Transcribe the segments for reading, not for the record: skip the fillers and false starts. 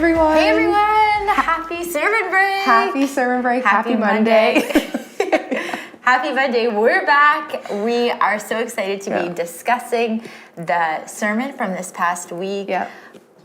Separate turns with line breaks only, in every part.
everyone.
Hey everyone. Happy sermon break.
Happy sermon break. Happy Monday.
Happy Monday. We're back. We are so excited to be discussing the sermon from this past week.
Yep.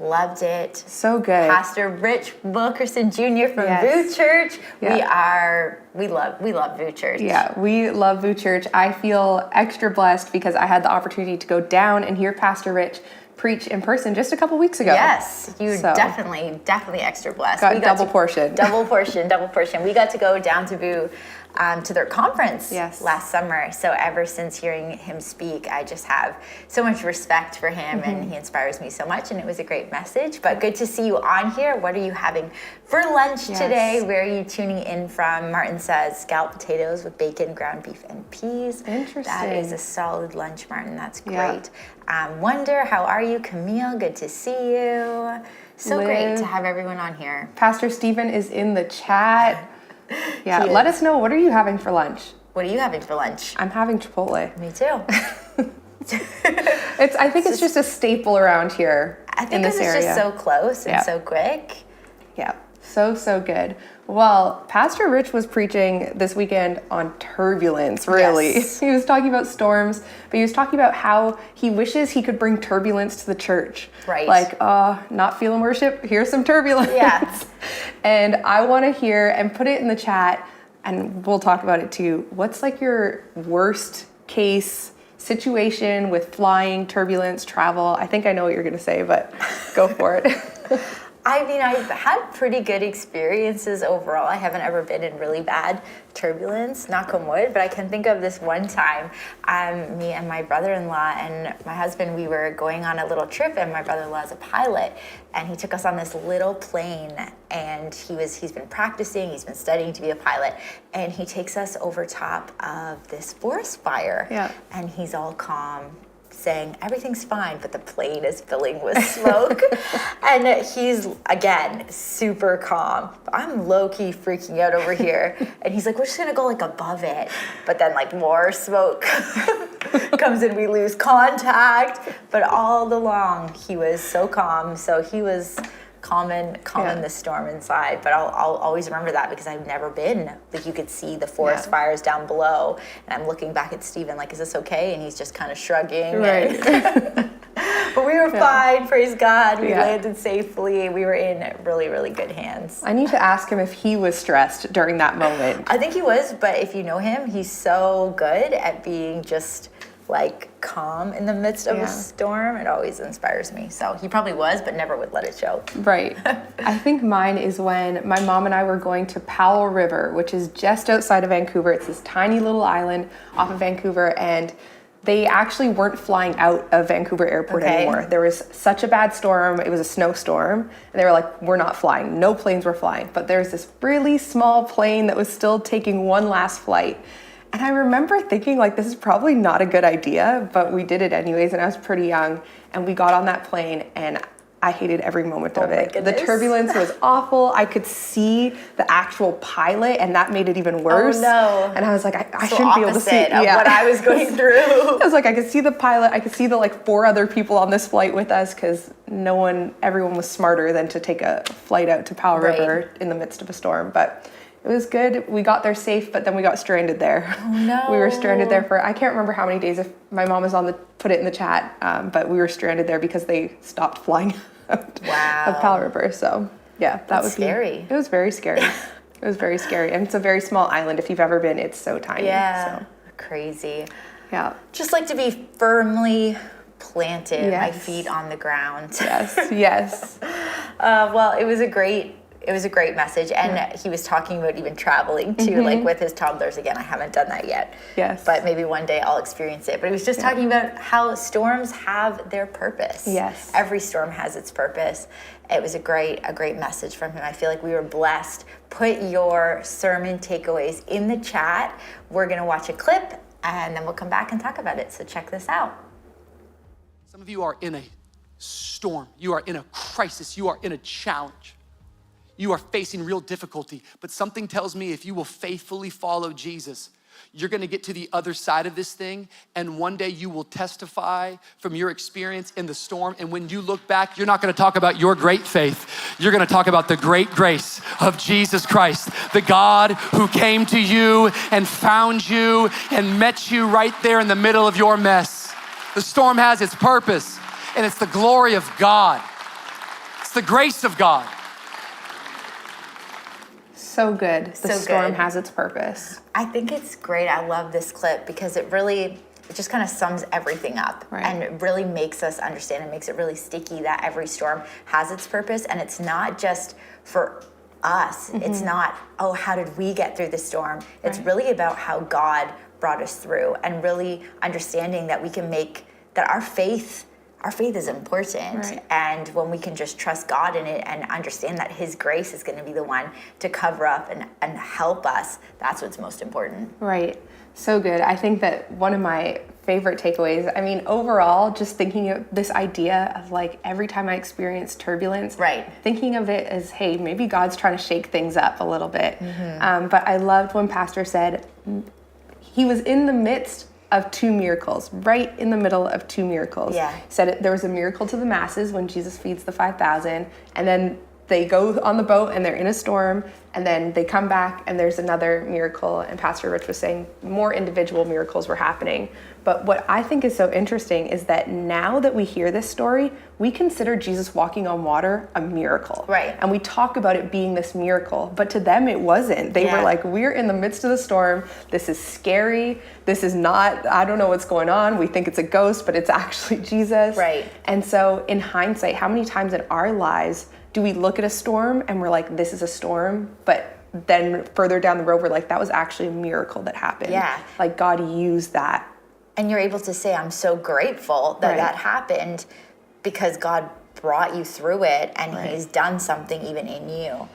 Loved it.
So good.
Pastor Rich Wilkerson Jr. from VOO Church.
Yep.
We love VOO Church.
Yeah, we love VOO Church. I feel extra blessed because I had the opportunity to go down and hear Pastor Rich preach in person just a couple weeks ago.
Yes, definitely extra blessed.
We got double portion.
Double portion. We got to go down to VOO to their conference last summer. So ever since hearing him speak, I just have so much respect for him, and he inspires me so much, and it was a great message. But good to see you on here. What are you having for lunch today? Where are you tuning in from? Martin says scalloped potatoes with bacon, ground beef, and peas.
Interesting.
That is a solid lunch, Martin. That's great. Wonder, how are you? Camille, good to see you. So great to have everyone on here.
Pastor Stephen is in the chat. Yeah, let us know, what are you having for lunch?
What are you having for lunch?
I'm having Chipotle.
Me too.
I think it's just a staple around here.
I think
in this area.
It's just so close and so quick.
Yeah, so good. Well, Pastor Rich was preaching this weekend on turbulence, really. Yes. He was talking about storms, but he was talking about how he wishes he could bring turbulence to the church.
Right.
Like, not feeling worship, here's some turbulence.
Yeah.
And I want to hear, and put it in the chat, and we'll talk about it too. What's like your worst case situation with flying, turbulence, travel? I think I know what you're going to say, but go for it.
I mean, I've had pretty good experiences overall. I haven't ever been in really bad turbulence, knock on wood, but I can think of this one time, me and my brother-in-law and my husband, we were going on a little trip, and my brother-in-law is a pilot, and he took us on this little plane, and he's been practicing, he's been studying to be a pilot, and he takes us over top of this forest fire, and he's all calm, saying everything's fine, but the plane is filling with smoke. And he's, again, super calm. I'm low-key freaking out over here. And he's like, we're just gonna go like above it. But then like more smoke comes in, we lose contact. But all along, he was so calm. So he was calming the storm inside. But I'll always remember that because I've never been, like you could see the forest fires down below, and I'm looking back at Stephen like, is this okay? And he's just kind of shrugging.
Right.
But we were fine, praise God. We landed safely. We were in really, really good hands.
I need to ask him if he was stressed during that moment.
I think he was, but if you know him, he's so good at being just like calm in the midst of a storm. It always inspires me. So he probably was, but never would let it show.
Right. I think mine is when my mom and I were going to Powell River, which is just outside of Vancouver. It's this tiny little island off of Vancouver, and they actually weren't flying out of Vancouver Airport anymore. There was such a bad storm. It was a snowstorm, and they were like, we're not flying. No planes were flying. But there's this really small plane that was still taking one last flight. And I remember thinking, like, this is probably not a good idea, but we did it anyways, and I was pretty young, and we got on that plane, and I hated every moment of it. The turbulence was awful. I could see the actual pilot, and that made it even worse.
Oh, no.
And I was like, I shouldn't be able to see.
Of what I was going through.
I was like, I could see the pilot. I could see the, like, 4 other people on this flight with us, because everyone was smarter than to take a flight out to Powell River in the midst of a storm. But it was good. We got there safe, but then we got stranded there.
Oh, no.
We were stranded there for, I can't remember how many days. If my mom was put it in the chat, but we were stranded there because they stopped flying out of Powell River. So yeah, that was
scary.
It was very scary. It was very scary. And it's a very small island. If you've ever been, it's so tiny.
Yeah,
so.
crazy.
Yeah.
Just like to be firmly planted, my feet on the ground.
Yes.
Well, it was a great message, and he was talking about even traveling too, like with his toddlers. Again, I haven't done that yet.
Yes.
But maybe one day I'll experience it. But he was just talking about how storms have their purpose.
Yes.
Every storm has its purpose. It was a great message from him. I feel like we were blessed. Put your sermon takeaways in the chat. We're going to watch a clip, and then we'll come back and talk about it. So check this out.
Some of you are in a storm. You are in a crisis. You are in a challenge. You are facing real difficulty, but something tells me if you will faithfully follow Jesus, You're gonna get to the other side of this thing, and one day you will testify from your experience in the storm, and when you look back, you're not gonna talk about your great faith. You're gonna talk about the great grace of Jesus Christ, the God who came to you and found you and met you right there in the middle of your mess. The storm has its purpose, and it's the glory of God. It's the grace of God.
So good. The storm
good.
has its purpose.
I think it's great. I love this clip because it just kind of sums everything up.
Right.
And it really makes us understand. It makes it really sticky that every storm has its purpose. And it's not just for us. It's not, oh, how did we get through the storm? It's really about how God brought us through, and really understanding that we can that our faith is important.
Right.
And when we can just trust God in it and understand that his grace is going to be the one to cover up and help us, that's what's most important.
Right. So good. I think that one of my favorite takeaways, I mean, overall, just thinking of this idea of like every time I experience turbulence,
Right.
thinking of it as, hey, maybe God's trying to shake things up a little bit. But I loved when Pastor said he was in the midst of two miracles, right in the middle of two miracles.
Yeah.
He said there was a miracle to the masses when Jesus feeds the 5,000, and then they go on the boat and they're in a storm, and then they come back and there's another miracle. And Pastor Rich was saying more individual miracles were happening. But what I think is so interesting is that now that we hear this story, we consider Jesus walking on water a miracle.
Right.
And we talk about it being this miracle, but to them it wasn't. They were like, we're in the midst of the storm. This is scary. This is not, I don't know what's going on. We think it's a ghost, but it's actually Jesus.
Right.
And so in hindsight, how many times in our lives do we look at a storm and we're like, this is a storm, but then further down the road, we're like, that was actually a miracle that happened.
Yeah.
Like God used that.
And you're able to say, I'm so grateful that that happened because God brought you through it, and he's done something even in you.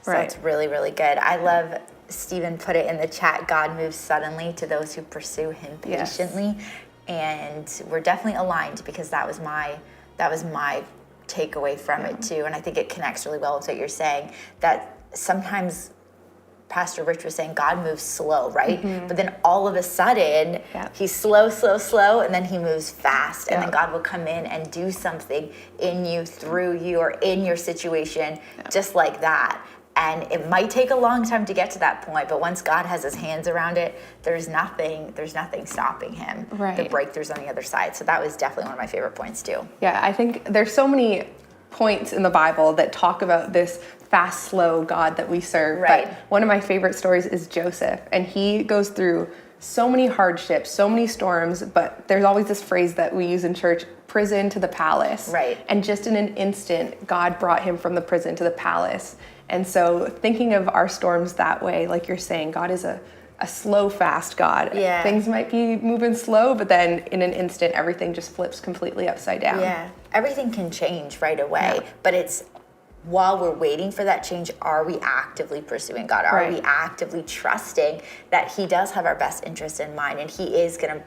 So it's really, really good. I love, Stephen put it in the chat, God moves suddenly to those who pursue him patiently. And we're definitely aligned, because that was my takeaway from it too. And I think it connects really well with what you're saying, that sometimes Pastor Rich was saying God moves slow, right? But then all of a sudden, he's slow, and then he moves fast. And then God will come in and do something in you, through you, or in your situation, just like that. And it might take a long time to get to that point, but once God has his hands around it, there's nothing stopping him. The breakthrough's on the other side. So that was definitely one of my favorite points too.
Yeah, I think there's so many points in the Bible that talk about this fast, slow God that we serve.
Right.
But one of my favorite stories is Joseph, and he goes through so many hardships, so many storms, but there's always this phrase that we use in church, prison to the palace.
Right.
And just in an instant, God brought him from the prison to the palace. And so thinking of our storms that way, like you're saying, God is a slow, fast God.
Yeah.
Things might be moving slow, but then in an instant, everything just flips completely upside down.
Yeah, everything can change right away, but it's while we're waiting for that change, are we actively pursuing God? Are we actively trusting that he does have our best interest in mind, and he is going to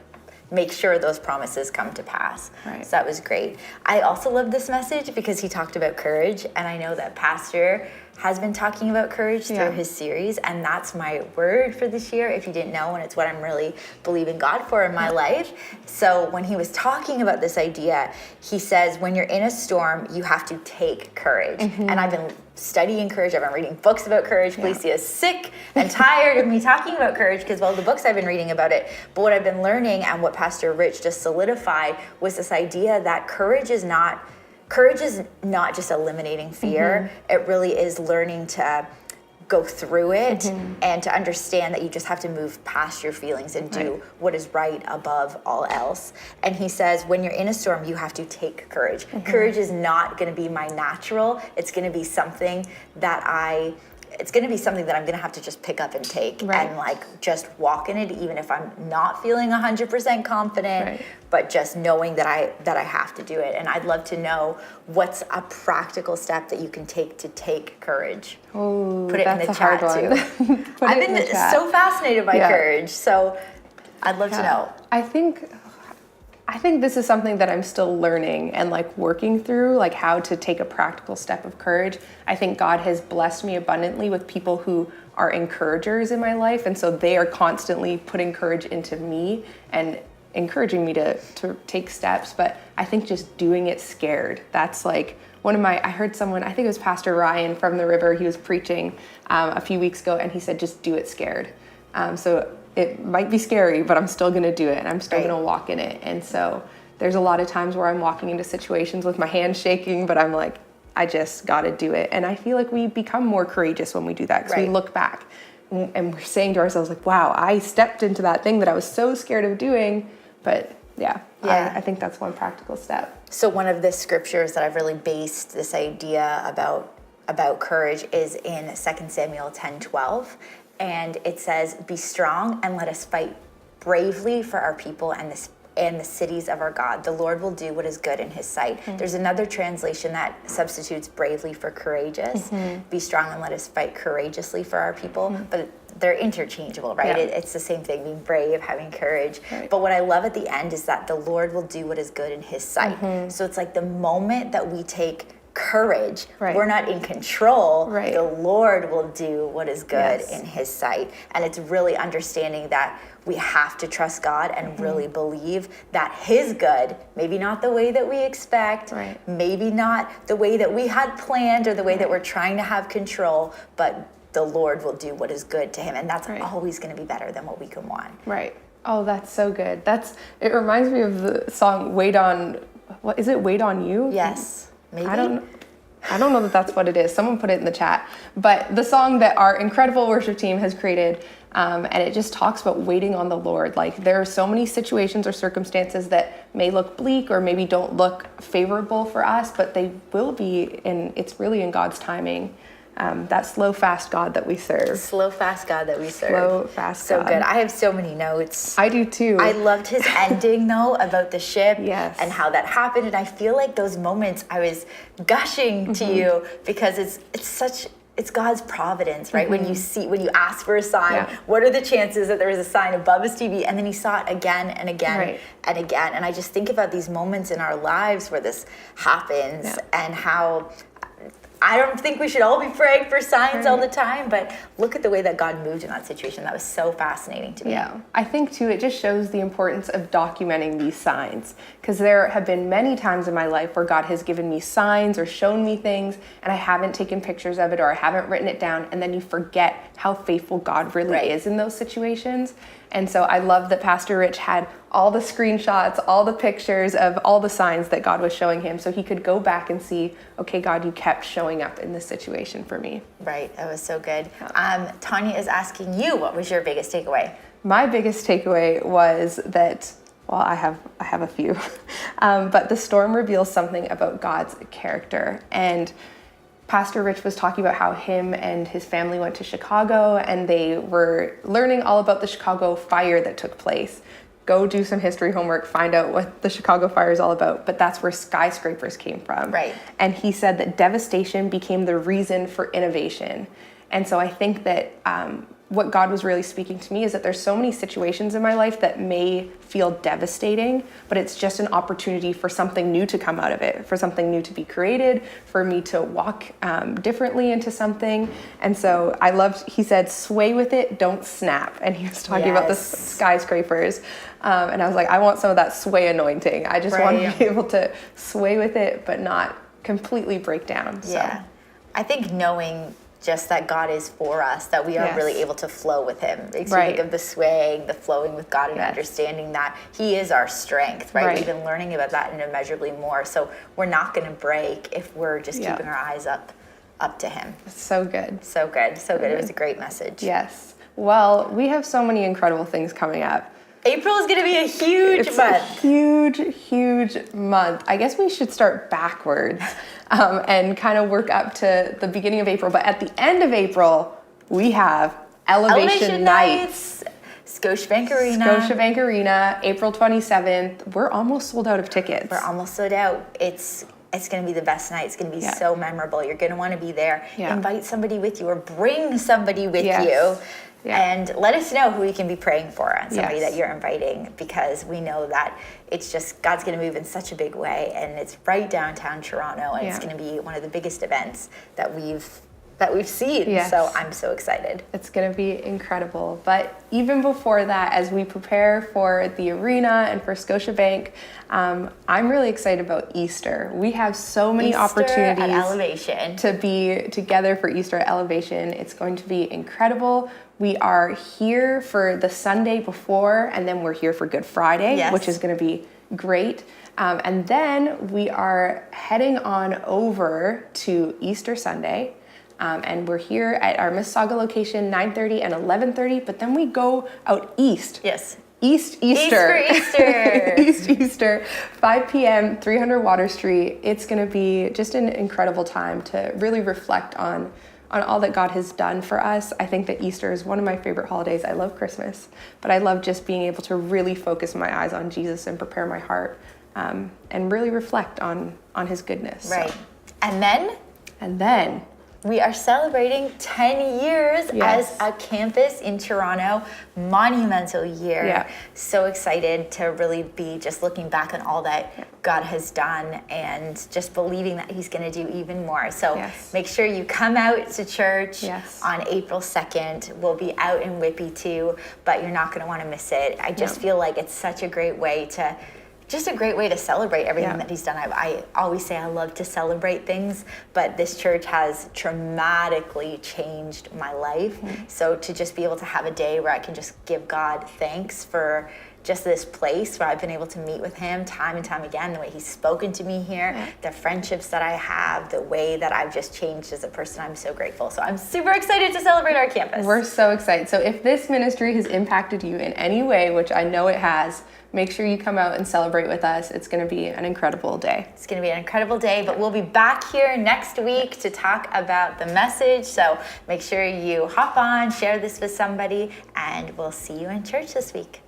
make sure those promises come to pass? So that was great. I also love this message because he talked about courage, and I know that Pastor has been talking about courage through his series, and that's my word for this year, if you didn't know, and it's what I'm really believing God for in my life. So when he was talking about this idea, he says, when you're in a storm, you have to take courage. And I've been studying courage. I've been reading books about courage. Felicia is sick and tired of me talking about courage because, well, the books I've been reading about it. But what I've been learning, and what Pastor Rich just solidified, was this idea that courage is not just eliminating fear. It really is learning to go through it and to understand that you just have to move past your feelings and do what is right above all else. And he says, when you're in a storm, you have to take courage. Courage is not going to be my natural. It's going to be something that I'm going to have to just pick up and take and like just walk in it, even if I'm not feeling 100% confident, but just knowing that I have to do it. And I'd love to know what's a practical step that you can take courage.
Oh,
put it in the chat too. I've been so fascinated by courage, so I'd love to know.
I think I think this is something that I'm still learning and like working through, like how to take a practical step of courage. I think God has blessed me abundantly with people who are encouragers in my life. And so they are constantly putting courage into me and encouraging me to take steps. But I think just doing it scared, that's like I heard someone, I think it was Pastor Ryan from the River, he was preaching a few weeks ago, and he said, just do it scared. So it might be scary, but I'm still going to do it, and I'm still going to walk in it. And so there's a lot of times where I'm walking into situations with my hands shaking, but I'm like, I just got to do it. And I feel like we become more courageous when we do that, because we look back and we're saying to ourselves like, wow, I stepped into that thing that I was so scared of doing. But I think that's one practical step.
So one of the scriptures that I've really based this idea about courage is in 2 Samuel 10:12. And it says, be strong and let us fight bravely for our people and the cities of our God. The Lord will do what is good in his sight. Mm-hmm. There's another translation that substitutes bravely for courageous. Mm-hmm. Be strong and let us fight courageously for our people. Mm-hmm. But they're interchangeable, right? Yeah. It's the same thing, being brave, having courage. Right. But what I love at the end is that the Lord will do what is good in his sight. Mm-hmm. So it's like the moment that we take courage, we're not in control. The Lord will do what is good in his sight. And it's really understanding that we have to trust God and really believe that his good, maybe not the way that we expect, maybe not the way that we had planned or the way that we're trying to have control, but the Lord will do what is good to him. And that's always going to be better than what we can want. Right.
Oh, that's so good. It reminds me of the song Wait On You?
Yes. Maybe?
I don't know that that's what it is. Someone put it in the chat. But the song that our incredible worship team has created, and it just talks about waiting on the Lord. Like, there are so many situations or circumstances that may look bleak or maybe don't look favorable for us, but they will be, and it's really in God's timing. That slow, fast God that we serve.
Slow, fast God that we serve.
Slow, fast God.
So good. I have so many notes.
I do too.
I loved his ending though, about the ship
and
how that happened. And I feel like those moments I was gushing to you because it's God's providence, right? When you ask for a sign, what are the chances that there was a sign above his TV? And then he saw it again and again and again. And I just think about these moments in our lives where this happens and how I don't think we should all be praying for signs all the time, but look at the way that God moved in that situation. That was so fascinating to me.
Yeah, I think too, it just shows the importance of documenting these signs, because there have been many times in my life where God has given me signs or shown me things and I haven't taken pictures of it or I haven't written it down, and then you forget how faithful God really is in those situations. And so I love that Pastor Rich had all the screenshots, all the pictures of all the signs that God was showing him, so he could go back and see, okay, God, you kept showing up in this situation for me.
Right, that was so good. Tanya is asking you, what was your biggest takeaway?
My biggest takeaway was that, well, I have a few, but the storm reveals something about God's character. And Pastor Rich was talking about how him and his family went to Chicago and they were learning all about the Chicago fire that took place. Go do some history homework, find out what the Chicago fire is all about. But that's where skyscrapers came from.
Right.
And he said that devastation became the reason for innovation. And so I think that what God was really speaking to me is that there's so many situations in my life that may feel devastating, but it's just an opportunity for something new to come out of it, for something new to be created, for me to walk differently into something. And so I loved, he said, sway with it, don't snap. And he was talking about the skyscrapers. And I was like, I want some of that sway anointing. I just want to be able to sway with it, but not completely break down.
Yeah. I think knowing just that God is for us, that we are really able to flow with him. It's think of the swaying, the flowing with God, and understanding that he is our strength, right? We've been learning about that and immeasurably more. So we're not going to break if we're just keeping our eyes up to him.
So good.
So good. So good. It was a great message.
Yes. Well, we have so many incredible things coming up.
April is going to be a huge month.
A huge month. I guess we should start backwards and kind of work up to the beginning of April. But at the end of April, we have Elevation Nights.
Scotiabank
Arena, April 27th. We're almost sold out of tickets.
We're almost sold out. It's going to be the best night. It's going to be so memorable. You're going to want to be there. Invite somebody with you or bring somebody with you. And let us know who you can be praying for on somebody
Yes.
that you're inviting, because we know that it's just God's going to move in such a big way, and it's right downtown Toronto, and it's going to be one of the biggest events that we've seen.
Yes.
So I'm so excited.
It's going to be incredible. But even before that, as we prepare for the arena and for Scotiabank, I'm really excited about Easter. We have so many
Easter
opportunities
at Elevation
to be together for Easter at Elevation. It's going to be incredible. We are here for the Sunday before, and then we're here for Good Friday,
Yes.
which is going to be great. And then we are heading on over to Easter Sunday. And we're here at our Mississauga location, 9:30 and 11:30, but then we go out east.
Yes.
Easter. Easter, 5 p.m., 300 Water Street. It's going to be just an incredible time to really reflect on all that God has done for us. I think that Easter is one of my favorite holidays. I love Christmas, but I love just being able to really focus my eyes on Jesus and prepare my heart and really reflect on his goodness.
Right.
So.
And then we are celebrating 10 years
Yes.
as a campus in Toronto. Monumental year.
Yeah.
So excited to really be just looking back on all that God has done and just believing that he's going to do even more. So
Yes.
make sure you come out to church
Yes.
on April 2nd. We'll be out in Whippy too, but you're not going to want to miss it. I just feel like it's such a great way to celebrate everything that he's done. I always say I love to celebrate things, but this church has dramatically changed my life. So to just be able to have a day where I can just give God thanks for just this place where I've been able to meet with him time and time again, the way he's spoken to me here, the friendships that I have, the way that I've just changed as a person, I'm so grateful. So I'm super excited to celebrate our campus.
We're so excited. So if this ministry has impacted you in any way, which I know it has, make sure you come out and celebrate with us. It's going to be an incredible day.
It's going to be an incredible day, but we'll be back here next week to talk about the message. So make sure you hop on, share this with somebody, and we'll see you in church this week.